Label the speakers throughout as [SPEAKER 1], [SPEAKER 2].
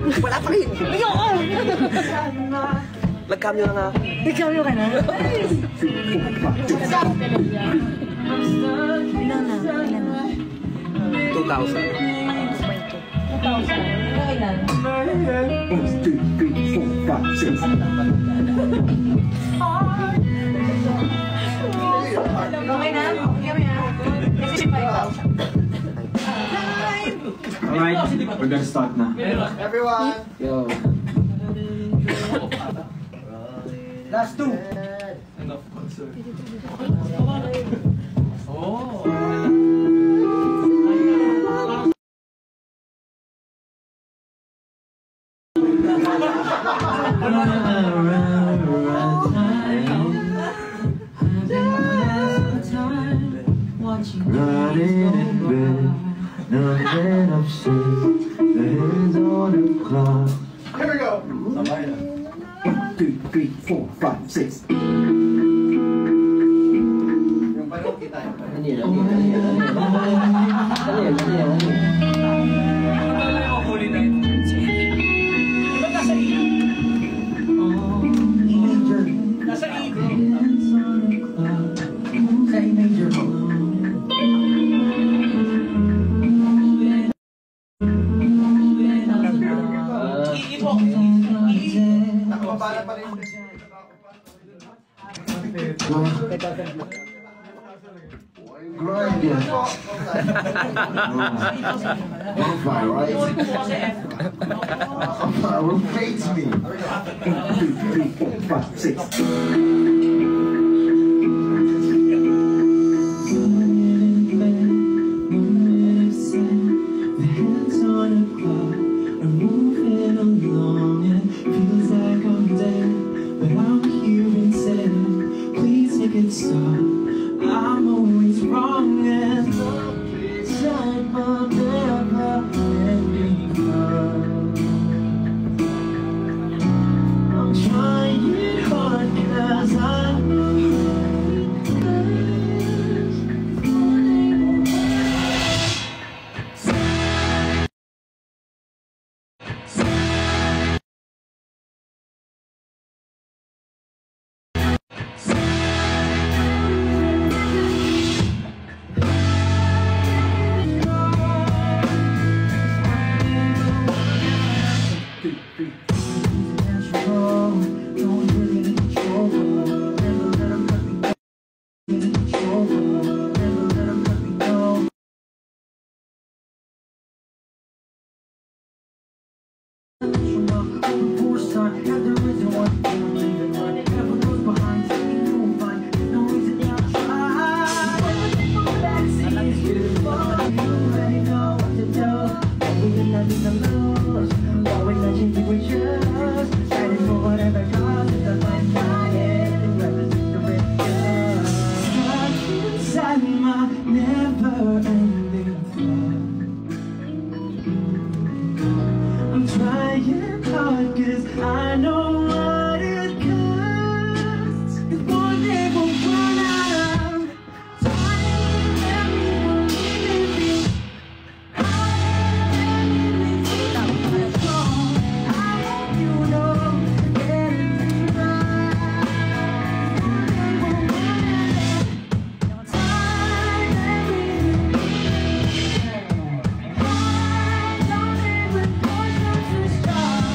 [SPEAKER 1] Wala pa rin. Ayoko! Nag-cameo na nga.
[SPEAKER 2] Nag-cameo ka na? Ilan na?
[SPEAKER 1] 2,000.
[SPEAKER 2] 2,000? Ilan?
[SPEAKER 3] 1, 2, 3, 4, 5, 6.
[SPEAKER 2] Okay na? Okay na? Kasi 5,000.
[SPEAKER 3] Alright, we're gonna start na.
[SPEAKER 1] Everyone!
[SPEAKER 3] Yo.
[SPEAKER 1] Last 2.
[SPEAKER 3] Running in bed, nothing upset. The hands on the clock.
[SPEAKER 1] Here we go!
[SPEAKER 3] 1, 2, 3, 4, 5, 6.
[SPEAKER 1] Yung panood kita. Nakababala pa rin.
[SPEAKER 3] Grind it. Bonfire, right? Bonfire will face me. 1, 2, 3, 4, 5, 6.
[SPEAKER 4] I'm always wrong and inside my never-ending love. I'm trying hard 'cause I know I know what it costs. If one day we'll run out of time, and we won't even be. I hope you know that it's right. One day we'll run out of time, and we don't ever push us to stop.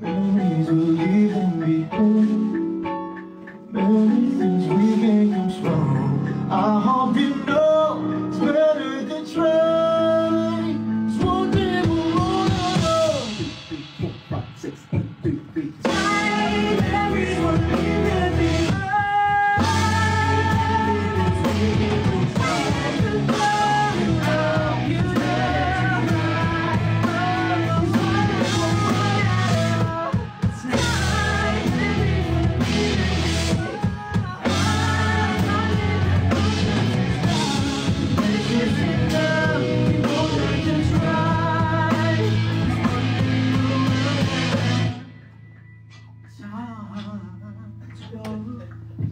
[SPEAKER 4] Memories will leave them behind. Many things we can come strong. I hope you know it's better than trying. So one day we'll run out of
[SPEAKER 3] 2, 3, 4, 5, 6, 1, 2, 3.
[SPEAKER 4] time. Memories will leave them behind.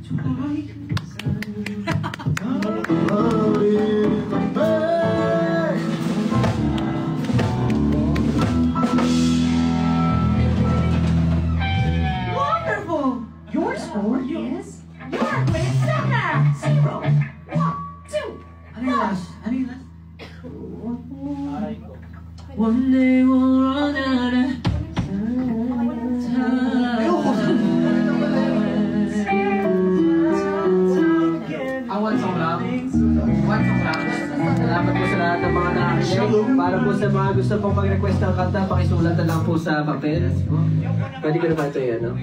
[SPEAKER 4] Out in the bay.
[SPEAKER 2] Wonderful! Your score is... Your quiz summer! 0, 1, 2.
[SPEAKER 3] Ano yung last? One day we'll run out of one song lang. Salamat po sa lahat ng mga nakikinig. Para po sa mga gusto pong mag-request ng kanta, pakisulat na lang po sa papel. Pwede ko naman ito yan, no?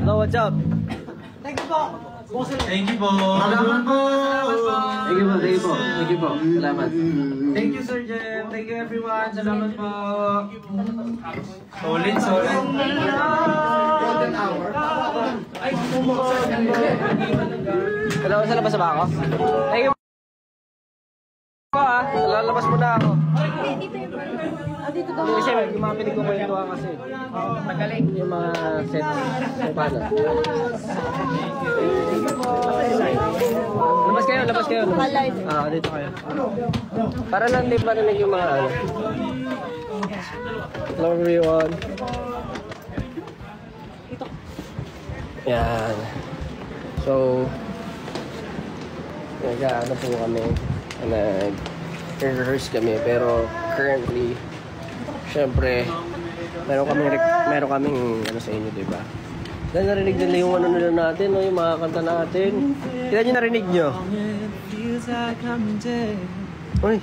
[SPEAKER 3] Hello, what's up?
[SPEAKER 1] Thank you po.
[SPEAKER 4] Thank you po.
[SPEAKER 3] Salamat po.
[SPEAKER 4] Salamat po.
[SPEAKER 3] Thank you po, thank you po. Thank you po. Salamat.
[SPEAKER 1] Thank you, Sir Jem. Thank you, everyone. Salamat po.
[SPEAKER 4] Solid, solid.
[SPEAKER 1] Golden hour.
[SPEAKER 3] Hello, sa labas na ba ako? Thank you po. Lalabas mo na ako.
[SPEAKER 2] Dito daw.
[SPEAKER 3] Kasi yung mga pinagkukwentuhan kasi. Magaling. Yung mga set. Kung paano. Labas kayo, labas kayo. Dito kayo. Para lang din marinig yung mga ano. Hello everyone. Yan. So, nag-ano po kami. Nag-rehearse kami. Pero currently, syempre, meron kaming ano sa inyo, diba? Dahil narinig nila yung ano nila natin, no? Yung mga kanta natin. Kailan nyo narinig nyo? Uy!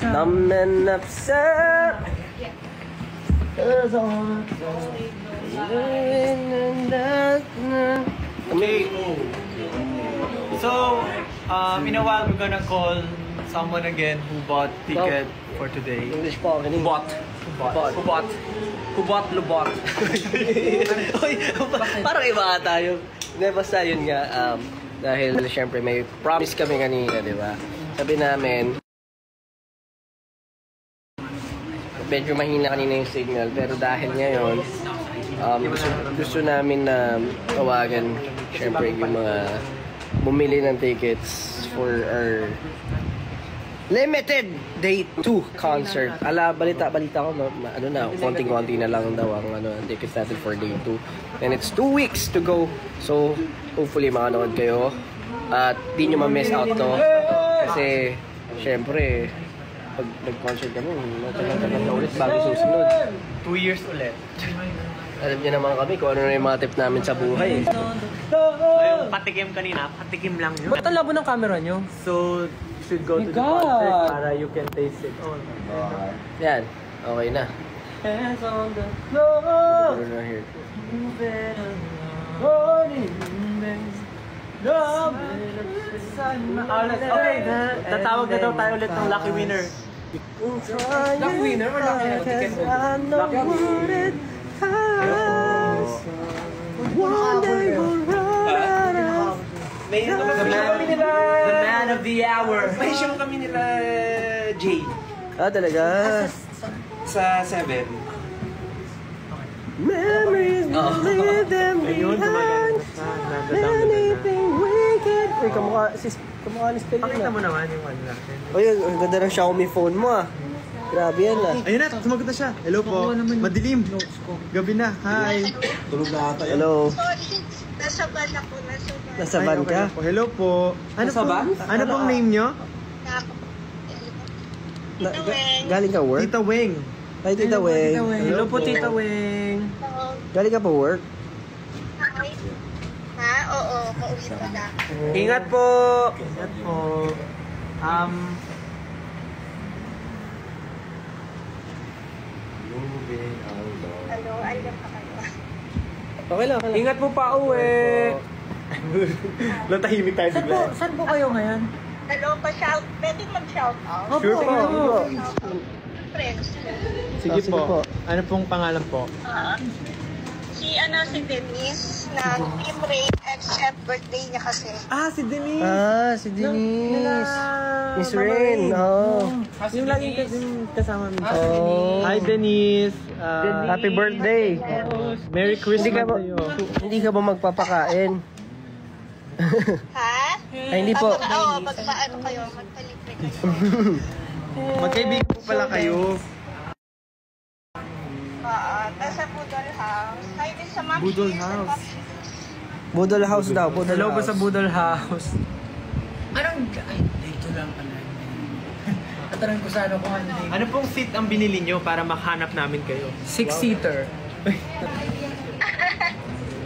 [SPEAKER 3] Numb and upset.
[SPEAKER 5] Okay. So, in a while, we're gonna call someone again who bought ticket for today.
[SPEAKER 3] English po,
[SPEAKER 5] Who bought? Who bought Lubot?
[SPEAKER 3] Uy, parang iba ata yung... Hindi, basta yun nga. Dahil syempre may promise kami kanina, di ba? Sabi namin, medyo mahina kanina yung signal, pero dahil ngayon, gusto namin na tawagan syempre yung mga bumili ng tickets for our limited date 2 concert. Balita ko, ano na, konting-konti na lang daw ang tickets natin for day 2. And it's 2 weeks to go. So, hopefully makanood kayo. At di nyo ma-miss out to. Kasi, syempre, pag nag-concert kami, matagal-tagal na ulit bago susunod.
[SPEAKER 5] 2 years ulit.
[SPEAKER 3] Alam niyo naman kami kung ano na yung mga tip namin sa buhay.
[SPEAKER 5] Yung patikim kanina, patikim lang yun.
[SPEAKER 3] Ba't ang labo ng camera nyo?
[SPEAKER 5] So, you should go to the concert para you can taste it.
[SPEAKER 3] Yan, okay na. Hands on the floor. We're not here.
[SPEAKER 5] Okay, tatawag na daw tayo ulit ng lucky winner.
[SPEAKER 1] Lucky winner or lucky ticket holder? Lucky winner.
[SPEAKER 3] One day we'll run out.
[SPEAKER 1] May show kami nila.
[SPEAKER 5] The man of the hour.
[SPEAKER 1] May show kami nila, Jay.
[SPEAKER 3] Talaga?
[SPEAKER 1] Sa 7.
[SPEAKER 3] Memories will leave them behind. Anything we can. Uy, kamukha ni Stel
[SPEAKER 5] Pakita
[SPEAKER 3] yun
[SPEAKER 5] mo naman yung ano natin.
[SPEAKER 3] Uy, ang ganda ng Xiaomi phone mo ah. Grabe yan ah.
[SPEAKER 5] Ayun na, sumagot na siya. Hello po. Madilim. Gabi na. Hi.
[SPEAKER 4] Tulog na ata yan.
[SPEAKER 3] Hello.
[SPEAKER 6] Nasa van ako,
[SPEAKER 3] Nasa van ka?
[SPEAKER 5] Hello po. Ano
[SPEAKER 3] Nasa
[SPEAKER 5] po?
[SPEAKER 3] van?
[SPEAKER 5] Ano pong name nyo?
[SPEAKER 3] Galing ka work?
[SPEAKER 5] Tita Weng.
[SPEAKER 3] Hi, Tita Weng.
[SPEAKER 5] Hello po, Tita Weng.
[SPEAKER 3] Galing ka pa work?
[SPEAKER 6] Ha? Oo, pauwi ko na.
[SPEAKER 5] Ingat po. Ingat po.
[SPEAKER 6] Ano, alam pa kayo.
[SPEAKER 3] Okay lang, okay lang.
[SPEAKER 5] Ingat po pa uwi. Latahimik tayo bigla.
[SPEAKER 2] Saan po kayo ngayon?
[SPEAKER 6] Hello, pa-shout. Pwede mag-shout out?
[SPEAKER 5] Sure po.
[SPEAKER 6] Friends.
[SPEAKER 5] Sige
[SPEAKER 3] Sige po.
[SPEAKER 5] po. Ano pong pangalan po?
[SPEAKER 6] Si Denise na team rate except birthday niya kasi.
[SPEAKER 5] Si Denise.
[SPEAKER 3] Si Denise. Miss Rain,
[SPEAKER 5] Yung laging kasama mo.
[SPEAKER 3] Hi,
[SPEAKER 5] Denise.
[SPEAKER 3] Happy birthday.
[SPEAKER 5] Merry Christmas sa'yo.
[SPEAKER 3] Hindi ka ba magpapakain?
[SPEAKER 6] Ha?
[SPEAKER 3] Ay, hindi po.
[SPEAKER 6] Oo, magpaano kayo, magpalibre kayo.
[SPEAKER 5] Magkaibigan po pala kayo.
[SPEAKER 6] Tapos sa Budol House. Hi din sa Ma'am
[SPEAKER 5] Budol
[SPEAKER 6] Cheese and
[SPEAKER 5] House.
[SPEAKER 6] Ma'am Cheese.
[SPEAKER 3] Budol House daw. Budol
[SPEAKER 5] Hello ba
[SPEAKER 3] House.
[SPEAKER 5] sa Budol House?
[SPEAKER 1] Dito lang pala. Tatanong ko sana kung ano.
[SPEAKER 5] Ano pong seat ang binili nyo para makahanap namin kayo?
[SPEAKER 1] 6-seater.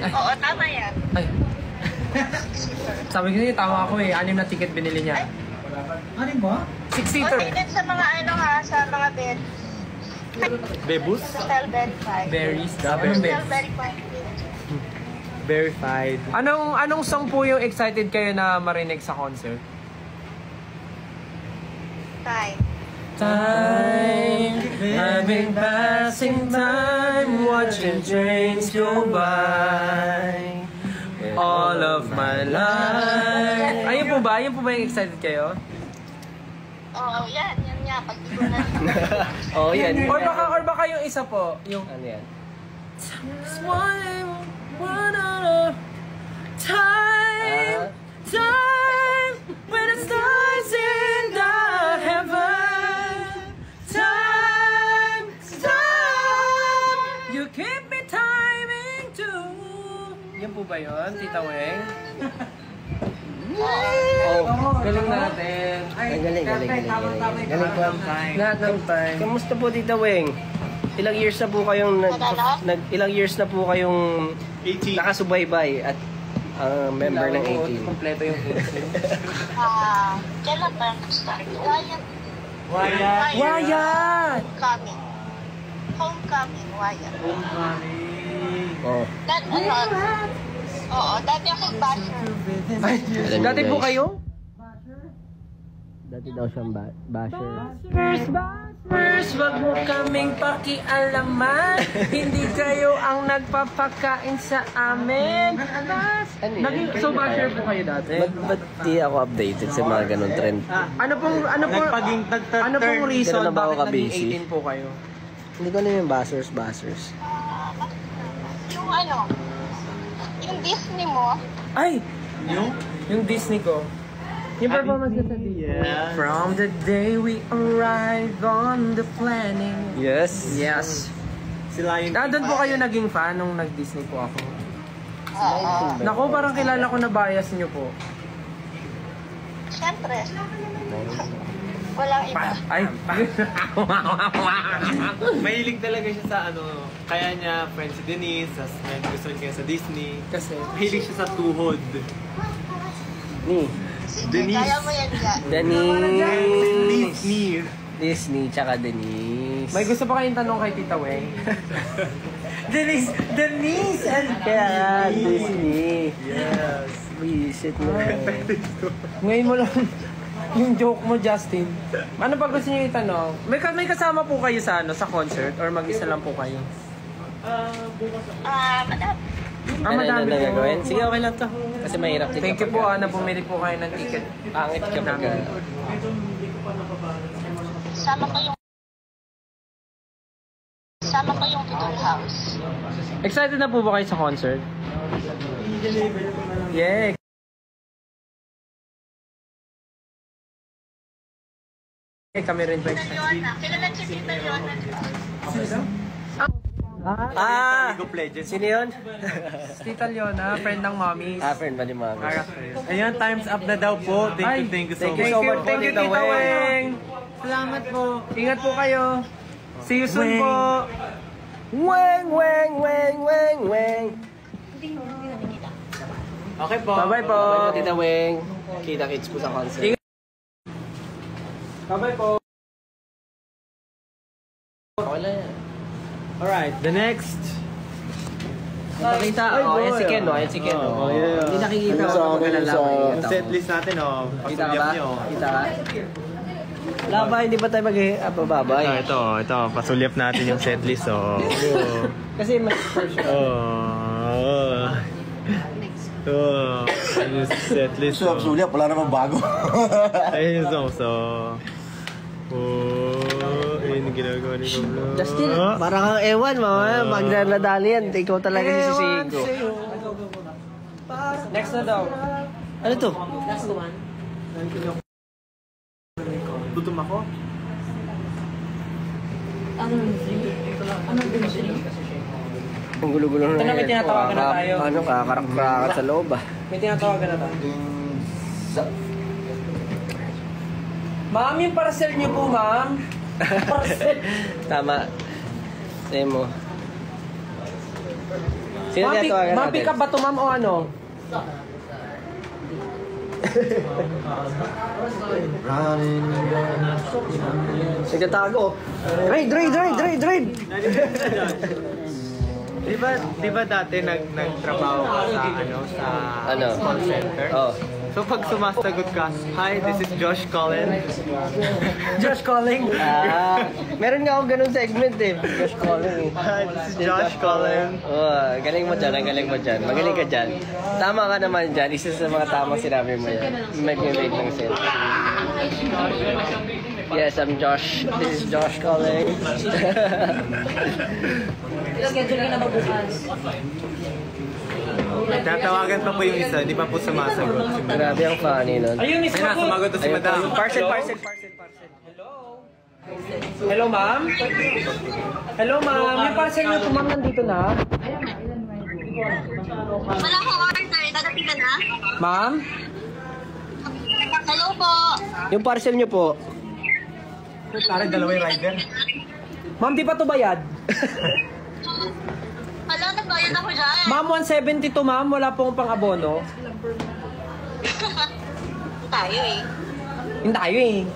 [SPEAKER 6] Oo, tama yan.
[SPEAKER 1] Ay. Sabi ko niya, tama ako eh. 6 na ticket binili niya. Ano ba? 6-seater.
[SPEAKER 6] Okay din sa mga sa mga bed.
[SPEAKER 5] Bebus?
[SPEAKER 6] Hotel Verify.
[SPEAKER 1] Berries.
[SPEAKER 6] Hotel
[SPEAKER 1] Anong beds?
[SPEAKER 6] Verify.
[SPEAKER 5] Verified.
[SPEAKER 1] Anong song po yung excited kayo na marinig sa concert?
[SPEAKER 6] Time.
[SPEAKER 1] Time, I've been passing time, watching trains go by all of my life. Ayun po ba? Ayun po ba yung excited kayo?
[SPEAKER 6] Oo, yan nga. Pag di ko na.
[SPEAKER 3] Yan.
[SPEAKER 1] Or baka yung isa po, yung
[SPEAKER 3] Ano yan?
[SPEAKER 1] time, time, when it starts in the heaven. Time, time, you keep me timing too. Yan po ba yun, Tita Weng? Galing natin.
[SPEAKER 3] Galing. Galing po.
[SPEAKER 1] Lahat ng time.
[SPEAKER 3] Kamusta po, Tita Weng? Ilang years na po kayong ilang years na po kayong
[SPEAKER 5] 18.
[SPEAKER 3] nakasubaybay at member ng 18?
[SPEAKER 1] Kompleto yung 18.
[SPEAKER 6] Kailan ba start?
[SPEAKER 5] Wyatt.
[SPEAKER 1] Wyatt!
[SPEAKER 6] Homecoming, Wyatt.
[SPEAKER 3] Oh.
[SPEAKER 6] Dati akong basher.
[SPEAKER 1] Ay,
[SPEAKER 3] Alam niyo,
[SPEAKER 1] dati po
[SPEAKER 3] guys.
[SPEAKER 1] kayo?
[SPEAKER 3] Dati daw siyang basher.
[SPEAKER 1] First, wag mo kaming pakialaman. Hindi kayo ang nagpapakain sa amin. So, basher po kayo dati?
[SPEAKER 3] Ba't di ako updated sa mga ganun trend?
[SPEAKER 1] Ano pong reason
[SPEAKER 3] Ganun na ba ako
[SPEAKER 1] bakit naging
[SPEAKER 3] ka-busy?
[SPEAKER 1] 18 po kayo?
[SPEAKER 3] Hindi ko alam yung bashers.
[SPEAKER 6] Yung Disney mo,
[SPEAKER 1] Ay!
[SPEAKER 5] Yung?
[SPEAKER 1] Yung Disney ko. Yung performance ko sa Disney.
[SPEAKER 5] Yeah.
[SPEAKER 1] From the day we arrived on the planning.
[SPEAKER 3] Yes.
[SPEAKER 1] Yes.
[SPEAKER 5] Sila yung...
[SPEAKER 1] Doon po kayo naging fan nung nag-Disney po ako. Naku, parang kilala ko na bias niyo po.
[SPEAKER 6] syempre. Walang iba.
[SPEAKER 1] Ay!
[SPEAKER 5] Mahilig talaga siya sa kaya niya friend si Denise, tas gusto niya sa Disney.
[SPEAKER 1] Kasi,
[SPEAKER 5] Mahilig siya sa tuhod. Denise.
[SPEAKER 6] Kaya mo yan dyan.
[SPEAKER 3] Denise. Disney, tsaka Denise.
[SPEAKER 1] may gusto pa kayong tanong kay Tita Weng? Denise!
[SPEAKER 3] Kaya Disney.
[SPEAKER 5] Yes.
[SPEAKER 3] Visit mo.
[SPEAKER 1] Ngayon mo lang yung joke mo, Justin. Ano pa gusto niyo itanong? May kasama po kayo sa sa concert or mag-isa lang po kayo?
[SPEAKER 6] Madam.
[SPEAKER 1] Madami
[SPEAKER 3] na
[SPEAKER 1] po.
[SPEAKER 3] gagawin? Sige, okay lang to. Kasi mahirap din.
[SPEAKER 1] Thank you po na bumili po kayo ng ticket.
[SPEAKER 3] Pangit ka pag...
[SPEAKER 6] Sama ko yung Budol House.
[SPEAKER 1] Excited na po ba kayo sa concert? Yeah. Kami rin po excited.
[SPEAKER 6] Leona. Kilala si Tita Leona, di ba?
[SPEAKER 5] League of Legends.
[SPEAKER 3] Sino yun?
[SPEAKER 1] Tita Leona, friend ng mommies.
[SPEAKER 3] Friend ba ni Mami?
[SPEAKER 5] Ayan, times up na daw po. Thank you so
[SPEAKER 3] thank you
[SPEAKER 5] much.
[SPEAKER 3] so much po,
[SPEAKER 1] Thank you,
[SPEAKER 3] Tita
[SPEAKER 1] Tita
[SPEAKER 3] Weng.
[SPEAKER 1] Weng. Salamat po. Ingat po kayo. See you soon po.
[SPEAKER 3] Weng.
[SPEAKER 5] Okay po.
[SPEAKER 1] Bye-bye po.
[SPEAKER 3] Bye, Tita Weng. Kita-kits po sa concert.
[SPEAKER 1] Bye-bye po.
[SPEAKER 3] Wala yan.
[SPEAKER 5] Alright, the next.
[SPEAKER 3] Nakita. Ayan si Ken, no? Ayan si Ken, no?
[SPEAKER 5] yeah.
[SPEAKER 3] Hindi nakikita
[SPEAKER 4] Ano
[SPEAKER 3] ko
[SPEAKER 4] sa
[SPEAKER 3] kapag
[SPEAKER 4] akin,
[SPEAKER 3] nalalaman.
[SPEAKER 4] sa-
[SPEAKER 5] Yung set list natin,
[SPEAKER 3] Kita ka
[SPEAKER 5] pasulyap
[SPEAKER 3] ba?
[SPEAKER 5] nyo.
[SPEAKER 3] Kita ka? Wala ba, hindi pa tayo mag-babay?
[SPEAKER 5] Ito. Pasulyap natin yung setlist, oh.
[SPEAKER 3] Kasi mas first show.
[SPEAKER 5] Ayun yung setlist, oh.
[SPEAKER 4] Sulyap, wala namang bago.
[SPEAKER 5] Ayun yung songs, oh. Ayun yung ginagawa ni Pablo.
[SPEAKER 3] Justin, parang kang ewan, mama. Magdadali yan. Ikaw talaga sisisihin ko.
[SPEAKER 1] Next na daw.
[SPEAKER 3] Ano to?
[SPEAKER 5] Gutom ako.
[SPEAKER 3] Ang gulo-gulo na
[SPEAKER 1] Ito na, may tinatawagan na tayo.
[SPEAKER 3] Ano, kakarak-karakat sa loob ah.
[SPEAKER 1] May tinatawagan na tayo. Ma'am, yung parcel niyo po, ma'am. Parcel.
[SPEAKER 3] Tama. Sa'yo mo. Sino
[SPEAKER 1] Ma'am,
[SPEAKER 3] tinatawagan
[SPEAKER 1] ma'am,
[SPEAKER 3] natin?
[SPEAKER 1] pick up ba to, ma'am, o ano?
[SPEAKER 3] Nagtatago. Drive!
[SPEAKER 5] Di ba dati nagtrabaho ka sa
[SPEAKER 3] Ano?
[SPEAKER 5] call center?
[SPEAKER 3] Oh.
[SPEAKER 5] So pag sumasagot ka, hi, this is Josh calling.
[SPEAKER 1] Josh calling.
[SPEAKER 3] Meron nga akong ganun segment eh. Josh calling eh.
[SPEAKER 5] Hi, this is Josh calling.
[SPEAKER 3] Oh, galing mo dyan, Magaling ka dyan. Tama ka naman dyan. Isa sa mga tamang sinabi mo yan. Mag-make ng sense. Yes, I'm Josh. This is Josh calling.
[SPEAKER 2] Schedule ka na magbukas.
[SPEAKER 5] Tatawagan pa po yung isa, di pa po sumasagot.
[SPEAKER 3] Grabe ang funny nun.
[SPEAKER 1] Ayun, miss
[SPEAKER 5] Ayun na,
[SPEAKER 1] ko.
[SPEAKER 5] sumagot na si Madam.
[SPEAKER 3] Parcel.
[SPEAKER 1] Hello, ma'am? Hello, ma'am. Yung parcel niyo po, ma'am, nandito na.
[SPEAKER 6] Wala ko order. Dadating ka na?
[SPEAKER 1] Ma'am?
[SPEAKER 6] Hello po.
[SPEAKER 3] Yung parcel nyo po.
[SPEAKER 5] Parang dalawa yung rider.
[SPEAKER 1] Ma'am, di pa to bayad?
[SPEAKER 6] Hello, nagbayad ako dyan.
[SPEAKER 1] Ma'am, 170 to, ma'am. Wala pong pang-abono.
[SPEAKER 6] Tayo eh.
[SPEAKER 1] Hindi tayo eh.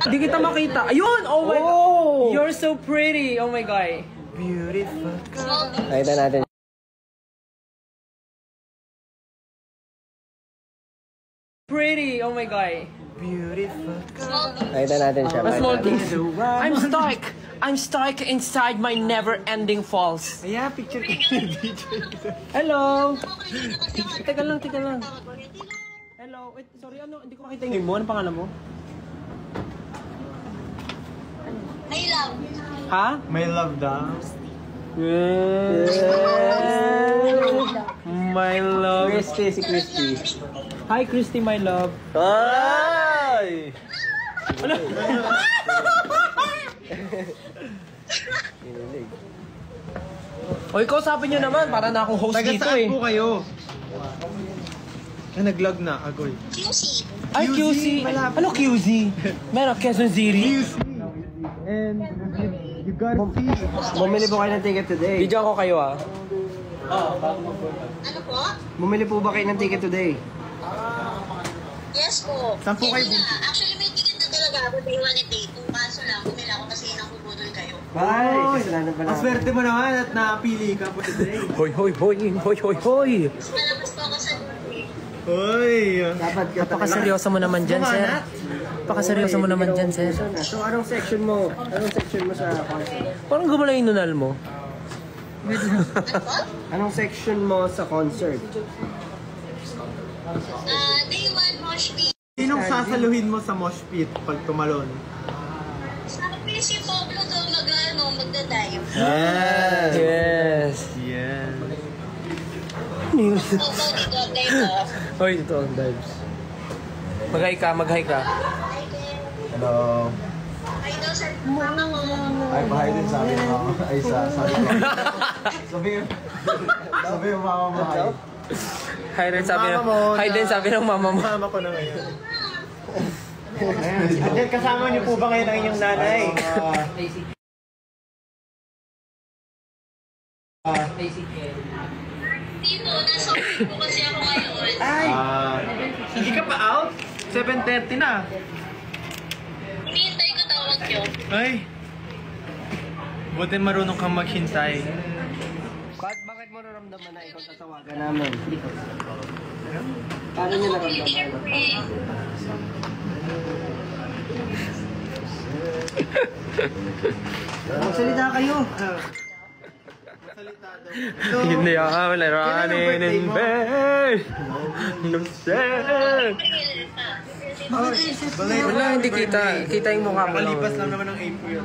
[SPEAKER 1] Hindi kita makita. Ayun! Oh my God! You're so pretty! Oh my God.
[SPEAKER 5] Beautiful.
[SPEAKER 3] Nakita natin.
[SPEAKER 1] Pretty! Oh my God.
[SPEAKER 5] Beautiful.
[SPEAKER 3] Nakita natin siya.
[SPEAKER 1] A small thing. I'm stuck inside my never-ending falls.
[SPEAKER 5] Ayan, picture ko yung video.
[SPEAKER 1] Hello! Teka lang. Hello. Wait, sorry, ano? Hindi ko makita yung name mo. Ano pangalan mo?
[SPEAKER 6] I love.
[SPEAKER 1] Ha?
[SPEAKER 5] My love daw.
[SPEAKER 1] My love.
[SPEAKER 3] Christy, si Christy.
[SPEAKER 1] Hi, Christy, my love.
[SPEAKER 3] Ay!
[SPEAKER 1] O, ikaw sabi nyo naman. Para na akong host
[SPEAKER 5] Taga
[SPEAKER 1] dito
[SPEAKER 5] saan
[SPEAKER 1] eh.
[SPEAKER 5] po kayo? Nag-log na, agoy.
[SPEAKER 6] QC.
[SPEAKER 1] Ay, QC. Ano QC? Meron, Quezon City.
[SPEAKER 5] And you gotta see.
[SPEAKER 3] Bumili po kayo ng ticket today.
[SPEAKER 1] Video ko kayo ah.
[SPEAKER 6] Ano po?
[SPEAKER 3] Bumili po ba kayo ng ticket today?
[SPEAKER 6] Yes po.
[SPEAKER 5] Saan po kayo?
[SPEAKER 6] Actually, may ticket na talaga ako day 1 and day 2. Kaso lang, bumila ako kasi nakubudol kayo.
[SPEAKER 3] Ay, kasalanan pa
[SPEAKER 5] Ang
[SPEAKER 3] namin.
[SPEAKER 5] swerte mo naman at napili ka po today.
[SPEAKER 1] Hoy.
[SPEAKER 6] Mas malakas po ako sa
[SPEAKER 5] Hoy!
[SPEAKER 3] Dapat ka
[SPEAKER 1] Napakaseryoso mo naman dyan, sir. Napakaseryoso mo naman dyan, sir.
[SPEAKER 3] So, anong section mo? Anong section mo sa concert?
[SPEAKER 1] Parang gumala yung nunal mo.
[SPEAKER 3] Anong section mo sa concert?
[SPEAKER 6] day 1 mosh pit.
[SPEAKER 5] Sinong sasaluhin mo sa mosh pit pag tumalon?
[SPEAKER 6] Sabi si Pablo daw magda-dive.
[SPEAKER 1] Yes.
[SPEAKER 5] Yeah.
[SPEAKER 6] Pablo dito, dive off.
[SPEAKER 1] Hoy, ito ang dives. Mag-hi ka.
[SPEAKER 4] Hello.
[SPEAKER 6] Ay daw sa mama ko.
[SPEAKER 4] Ay, bahay din sabi mo. Ay, sabi ko. Sabi yung mama mo.
[SPEAKER 1] Hi din sabi ng mama mo.
[SPEAKER 5] Mama ko na ngayon. Andyan, kasama niyo po ba ngayon ang inyong nanay?
[SPEAKER 6] Dito, nasa office ko kasi ako ngayon.
[SPEAKER 5] Ay! Hindi ka pa out? 7:30 na.
[SPEAKER 6] Hinihintay ko tawag nyo.
[SPEAKER 5] Ay! Buti marunong kang maghintay.
[SPEAKER 3] Bakit mo naramdaman na ikaw tatawagan namin? Paano nyo naramdaman?
[SPEAKER 6] Siyempre.
[SPEAKER 5] Magsalita kayo.
[SPEAKER 1] Hindi ako laranin in bed. Wala, hindi kita. Kita yung mukha mo.
[SPEAKER 5] Nakalipas lang naman ng April.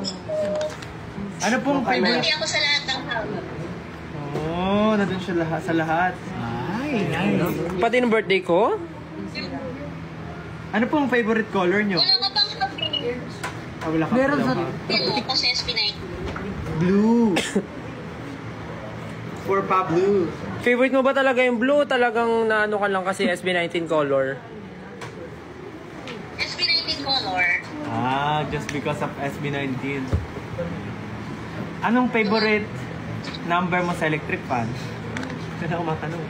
[SPEAKER 5] Ano pong favorite?
[SPEAKER 6] Hindi ako sa lahat ng tao.
[SPEAKER 5] Oh, nandun siya lahat, sa lahat. Ay, nice.
[SPEAKER 1] Pati ng birthday ko?
[SPEAKER 5] Ano pong favorite color nyo?
[SPEAKER 6] Wala ka bang shopping?
[SPEAKER 5] Wala ka
[SPEAKER 1] Meron sa...
[SPEAKER 6] Wala ko sa SB9.
[SPEAKER 5] Blue. For Pablo.
[SPEAKER 1] Favorite mo ba talaga yung blue? Talagang naano ka lang kasi SB19 color?
[SPEAKER 6] SB19 color.
[SPEAKER 5] Ah, just because of SB19. Anong favorite number mo sa electric fan? Saan ako matanong?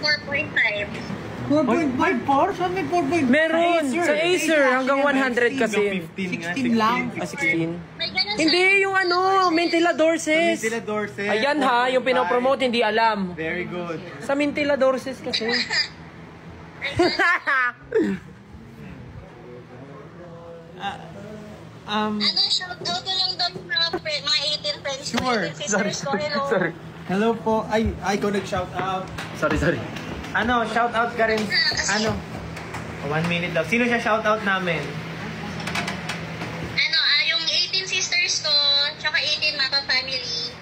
[SPEAKER 6] 4.5.
[SPEAKER 5] 4.54? Saan may 4.5?
[SPEAKER 1] Meron! Sa Acer, hanggang 100 kasi.
[SPEAKER 5] 16 lang.
[SPEAKER 1] 16.
[SPEAKER 6] May ganun
[SPEAKER 1] Hindi, yung ano, Mintila Dorses.
[SPEAKER 5] Mintila Dorses.
[SPEAKER 1] Ayan ha, yung pinopromote, hindi alam.
[SPEAKER 5] Very good.
[SPEAKER 1] Sa Mintila Dorses kasi.
[SPEAKER 6] Ano, shoutout ko lang doon sa mga 18 friends ko,
[SPEAKER 5] Sure.
[SPEAKER 6] 18 sisters ko. Hello.
[SPEAKER 5] Hello po. Ay, ikaw nag-shout out.
[SPEAKER 1] Sorry.
[SPEAKER 5] Ano, shout out ka rin. Ano? 1 minute daw. Sino siya shout out namin?
[SPEAKER 6] Ano, yung 18 sisters ko, tsaka 18 Mapa family.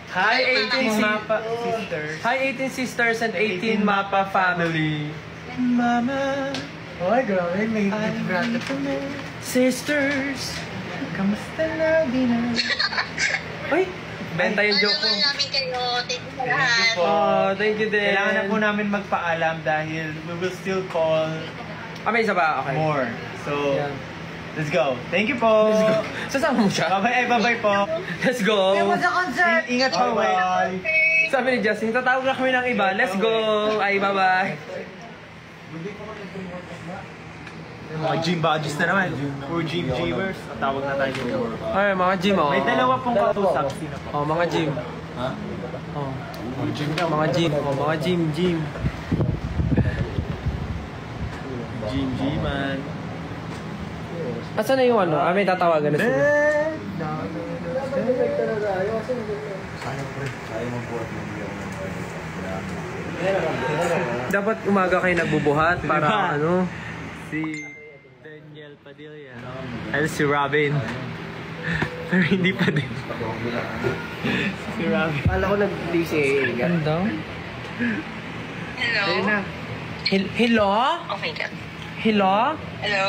[SPEAKER 1] Hi, 18
[SPEAKER 5] Mapa sisters.
[SPEAKER 1] Hi, 18 sisters and 18 Mapa family.
[SPEAKER 5] Mama. Oy, grabe. May brother ko na.
[SPEAKER 1] Sisters.
[SPEAKER 5] Kamusta na din na?
[SPEAKER 1] Ay, benta yung joke ko.
[SPEAKER 6] Ano namin kayo, thank you sa lahat.
[SPEAKER 1] Oh, thank you din.
[SPEAKER 5] Kailangan na po namin magpaalam dahil we will still call
[SPEAKER 1] May isa ba? Okay.
[SPEAKER 5] more. So,
[SPEAKER 1] Yeah.
[SPEAKER 5] let's go. Thank you po.
[SPEAKER 1] Sasama mo siya?
[SPEAKER 5] Bye-bye po.
[SPEAKER 1] Let's go.
[SPEAKER 5] Ingat po. Bye.
[SPEAKER 1] Sabi ni Justin, tatawag na kami ng iba. Let's go. Ay, bye-bye.
[SPEAKER 5] Mga gym badges na naman. For gym gymmers. Tawag na tayo dito.
[SPEAKER 1] Ay, mga gym, oh.
[SPEAKER 5] May dalawa pong kausap. Sino po?
[SPEAKER 1] Oh, mga gym. Ha? Oh. Mga gym. Oh, mga gym.
[SPEAKER 5] Gym-gyman.
[SPEAKER 1] Asan na yung ano? May tatawagan na sila. Dapat umaga kayo nagbubuhat para
[SPEAKER 5] Diba?
[SPEAKER 1] ano?
[SPEAKER 5] Si Daniel Padilla. Ay, si Robin. Pero hindi pa din. Si Robin.
[SPEAKER 3] Kala ko nag-DCA.
[SPEAKER 1] Ano daw?
[SPEAKER 6] Hello.
[SPEAKER 1] Hello?
[SPEAKER 6] Oh my God.
[SPEAKER 1] Hello?
[SPEAKER 6] Hello.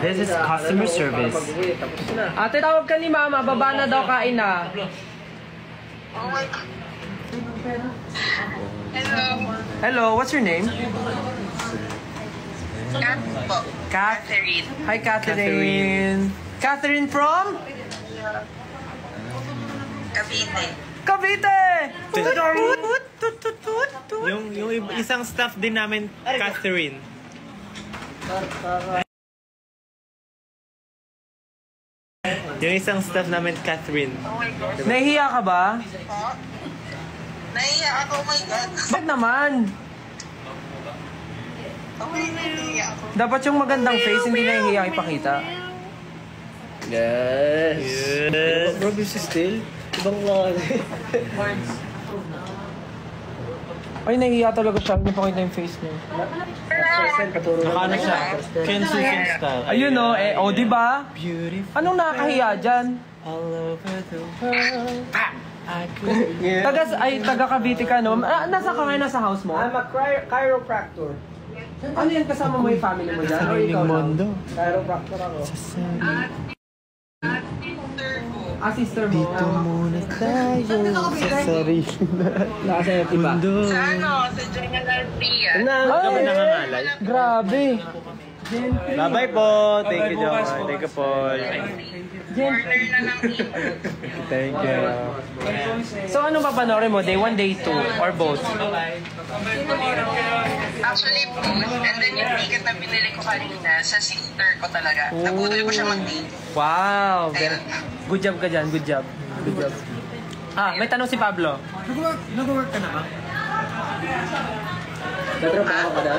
[SPEAKER 1] This is customer service. Ate, tawag ka ni Mama. Baba na daw, kain na.
[SPEAKER 6] Oh my God. Hello.
[SPEAKER 1] Hello, what's your name?
[SPEAKER 6] Kat po. Catherine.
[SPEAKER 1] Hi, Catherine. Catherine from?
[SPEAKER 6] Cavite.
[SPEAKER 1] Cavite!
[SPEAKER 5] Yung isang staff din namin, Catherine. Yung isang staff namin, Catherine.
[SPEAKER 6] Oh my God.
[SPEAKER 1] Nahihiya ka ba?
[SPEAKER 6] Naiya ako, oh my God.
[SPEAKER 1] Bakit naman?
[SPEAKER 6] Okay, naiya ako.
[SPEAKER 1] Dapat yung magandang face, hindi nahihiya ipakita.
[SPEAKER 3] Yes.
[SPEAKER 5] Yes.
[SPEAKER 3] Bro, this is still. Ibang klase.
[SPEAKER 1] Ay, nahihiya talaga siya. Hindi pakita yung face niya.
[SPEAKER 5] Nakano siya? Ken Susan style.
[SPEAKER 1] Ayun o, di ba?
[SPEAKER 5] Beautiful.
[SPEAKER 1] Anong nakakahiya dyan?
[SPEAKER 5] All over the world. I could...
[SPEAKER 1] Taga Cavite ka, no? Nasa ka ngayon, nasa house mo?
[SPEAKER 3] I'm a chiropractor.
[SPEAKER 1] Ano yan, kasama mo yung family mo dyan? Or
[SPEAKER 5] Sariling
[SPEAKER 1] ikaw lang?
[SPEAKER 5] mundo.
[SPEAKER 3] Chiropractor ako.
[SPEAKER 1] Sister mo.
[SPEAKER 5] Dito muna tayo sa sarili
[SPEAKER 3] Nakasa yung iba.
[SPEAKER 5] mundo.
[SPEAKER 6] Sa ano, sa General Pia.
[SPEAKER 5] Kami nangangalay.
[SPEAKER 1] Grabe.
[SPEAKER 5] Bye-bye po. Thank you, John. Thank you, Paul.
[SPEAKER 6] Corner na lang dito.
[SPEAKER 5] Thank you.
[SPEAKER 1] So, ano pa panoorin mo? Day 1, day 2? Or both?
[SPEAKER 6] Actually, both. And then yung ticket na binili ko kanina, sa sister ko talaga. Nabudol ko siya mag-date.
[SPEAKER 1] Wow. Good job ka dyan. Good job. May tanong si Pablo.
[SPEAKER 5] Nag-work ka na ba?
[SPEAKER 3] Natrabaho ka na?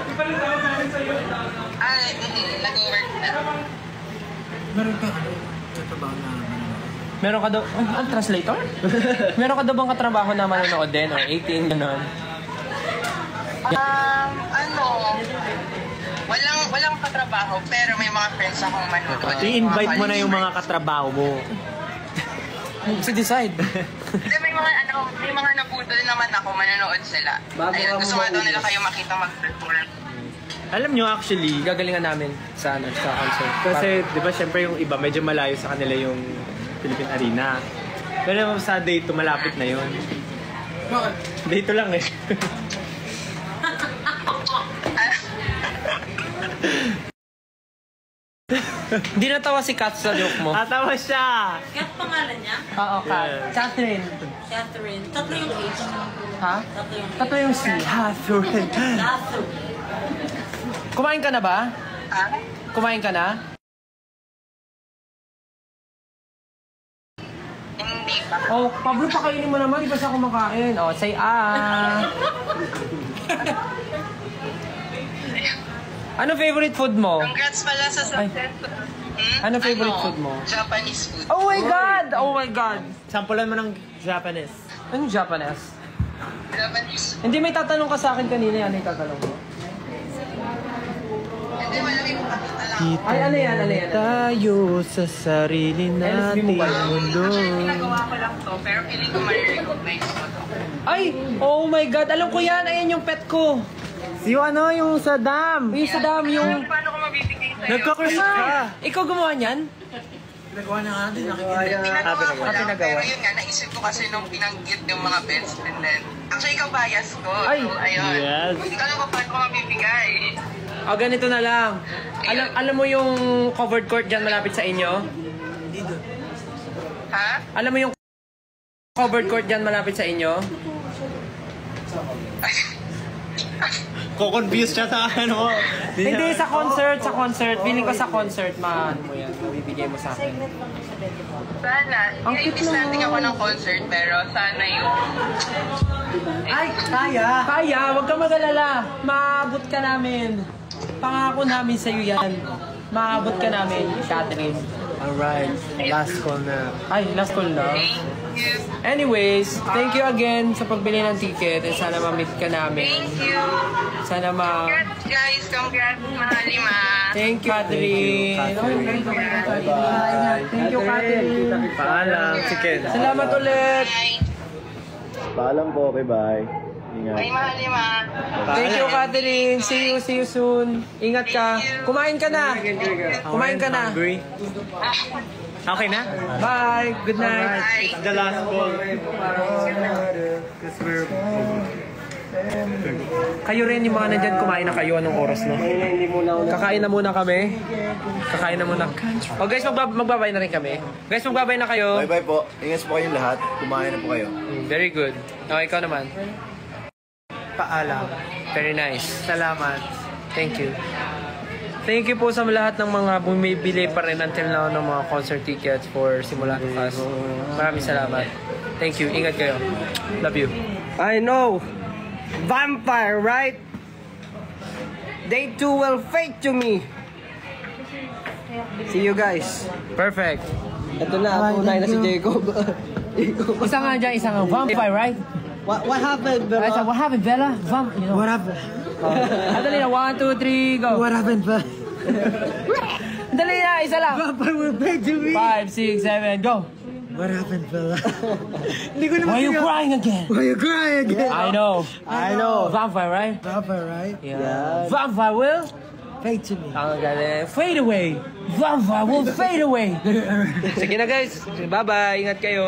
[SPEAKER 6] Nag-work na.
[SPEAKER 1] Meron ka daw, ang translator? Meron ka daw bang katrabaho na manonood din or 18 gano'n?
[SPEAKER 6] Walang katrabaho, pero may mga friends akong manonood.
[SPEAKER 5] I-invite mo na yung mga katrabaho mo.
[SPEAKER 1] Si decide.
[SPEAKER 6] Hindi, may mga nabudol naman ako, manonood sila. Ayun, gusto nga daw nila kayo makita mag-perform.
[SPEAKER 5] Alam nyo actually,
[SPEAKER 1] Gagalingan namin sa concert.
[SPEAKER 5] kasi di ba syempre yung iba medyo malayo sa kanila yung Philippine Arena. Pero sa day 2 malapit na yun. Day 2 lang eh.
[SPEAKER 1] Hindi natawa si Kat sa joke mo.
[SPEAKER 5] Tatawa siya!
[SPEAKER 7] Kat pangalan niya?
[SPEAKER 1] Oo, Kat. Catherine.
[SPEAKER 7] Catherine. Tatlo yung H.
[SPEAKER 1] Ha?
[SPEAKER 7] Tatlo yung
[SPEAKER 1] Tatlo yung C. Catherine.
[SPEAKER 7] Lasso.
[SPEAKER 1] Kumain ka na ba?
[SPEAKER 6] Ha?
[SPEAKER 1] Kumain ka na?
[SPEAKER 6] Hindi pa.
[SPEAKER 1] Oh, Pablo, pakainin mo naman. Di ba siya kumakain? Oh, say Ano favorite food mo?
[SPEAKER 6] Congrats pala sa success.
[SPEAKER 1] Ano favorite food mo?
[SPEAKER 6] Japanese food.
[SPEAKER 1] Oh my God! Oh my God!
[SPEAKER 5] Sampulan mo ng Japanese.
[SPEAKER 1] Anong Japanese?
[SPEAKER 6] Japanese.
[SPEAKER 1] Hindi, may tatanong ka sa akin kanina. Ano yung tatanong mo?
[SPEAKER 6] Hindi, malaki ko pakita lang.
[SPEAKER 1] Ay, ano yan? Ano yan?
[SPEAKER 5] Tayo sa sarili nating mundo.
[SPEAKER 6] Actually, pinagawa ko lang to, pero feeling ko ma-recognize mo to.
[SPEAKER 1] Ay! Oh my God! Alam ko yan! Ayan yung pet ko!
[SPEAKER 5] Yung ano, yung sa dam.
[SPEAKER 1] Yung sa dam, yung...
[SPEAKER 6] Paano ko mabibigay sa'yo?
[SPEAKER 5] Nagka-crush ka.
[SPEAKER 1] Ikaw gumawa niyan?
[SPEAKER 6] Pinagawa ko lang, pero yun nga, naisip ko kasi nung pinanggit yung mga best and then, actually, ikaw bias ko.
[SPEAKER 1] Ay!
[SPEAKER 6] So, ayun.
[SPEAKER 5] Yes.
[SPEAKER 6] Hindi ko alam kung paano ko mabibigay.
[SPEAKER 1] O, ganito na lang. Alam mo yung covered court dyan malapit sa inyo?
[SPEAKER 6] Ha?
[SPEAKER 1] Alam mo yung covered court dyan malapit sa inyo?
[SPEAKER 5] Ko-confuse siya sa ano.
[SPEAKER 1] Hindi, sa concert. Feeling ko sa concert, ano mo yan. Mabibigay mo sa akin.
[SPEAKER 6] Sana.
[SPEAKER 1] Ang cute
[SPEAKER 6] I-miss natin ako ng concert, pero sana yung...
[SPEAKER 1] Ay, kaya, wag ka mag-alala. Maabot ka namin. Pangako namin sa'yo yan. Maabot ka namin, Catherine.
[SPEAKER 5] Alright, last call na.
[SPEAKER 1] Ay, last call na.
[SPEAKER 6] Thank you.
[SPEAKER 1] Anyways, thank you again sa pagbili ng ticket and sana ma-meet ka namin.
[SPEAKER 6] Thank you.
[SPEAKER 1] Sana
[SPEAKER 6] Congrats, guys. Congrats, Mahalima.
[SPEAKER 1] Thank you, Catherine.
[SPEAKER 5] Bye-bye.
[SPEAKER 1] Thank you, Catherine.
[SPEAKER 5] Paalam, chicken.
[SPEAKER 1] Salamat ulit.
[SPEAKER 6] Bye.
[SPEAKER 4] Paalam po, bye-bye. Ingat.
[SPEAKER 6] Bye, Mahalima.
[SPEAKER 1] Thank you, Catherine. See you soon. Ingat ka. Kumain ka na. Kumain ka na.
[SPEAKER 5] Hungry. Okay na?
[SPEAKER 1] Bye. Good night.
[SPEAKER 6] Bye.
[SPEAKER 5] It's the last call. Because we're...
[SPEAKER 1] Kayo rin yung mga nandyan, kumain na kayo. Anong oras na? Kakain na muna kami. Kakain na muna. Oh guys, magbabay na rin kami. Guys, magbabay na kayo.
[SPEAKER 4] Bye-bye po. Ingat po kayong lahat. Kumain na po kayo.
[SPEAKER 1] Very good. Okay, ikaw naman.
[SPEAKER 5] Paalam.
[SPEAKER 1] Very nice.
[SPEAKER 5] Salamat.
[SPEAKER 1] Thank you. Thank you po sa lahat ng mga bumibili pa rin until now ng mga concert tickets for Simula Bukas. Maraming salamat. Thank you. Ingat kayo. Love you.
[SPEAKER 3] I know. Vampire, right? They too will fake to me. See you guys.
[SPEAKER 1] Perfect.
[SPEAKER 3] Ito na, tunay na si Jacob.
[SPEAKER 1] Isa nga dyan, isa nga. Vampire, right?
[SPEAKER 3] What happened, Bella?
[SPEAKER 1] I said, what happened, Bella? You know.
[SPEAKER 3] What happened?
[SPEAKER 1] Dali na, 1, 2, 3, go.
[SPEAKER 3] What happened, Bella?
[SPEAKER 1] Dali na, isa lang.
[SPEAKER 3] Vampire will fake to me.
[SPEAKER 1] 5, 6, 7, go.
[SPEAKER 3] What happened, Bella? Hindi ko
[SPEAKER 1] Why are you crying again?
[SPEAKER 3] Why you crying again?
[SPEAKER 1] I know. Vampire, right?
[SPEAKER 3] Vampire, right?
[SPEAKER 1] Yeah. Vampire will
[SPEAKER 3] Fake to me.
[SPEAKER 1] ang galing. Fade away. Vampire will fade away. Sige na guys. Bye-bye. Ingat kayo.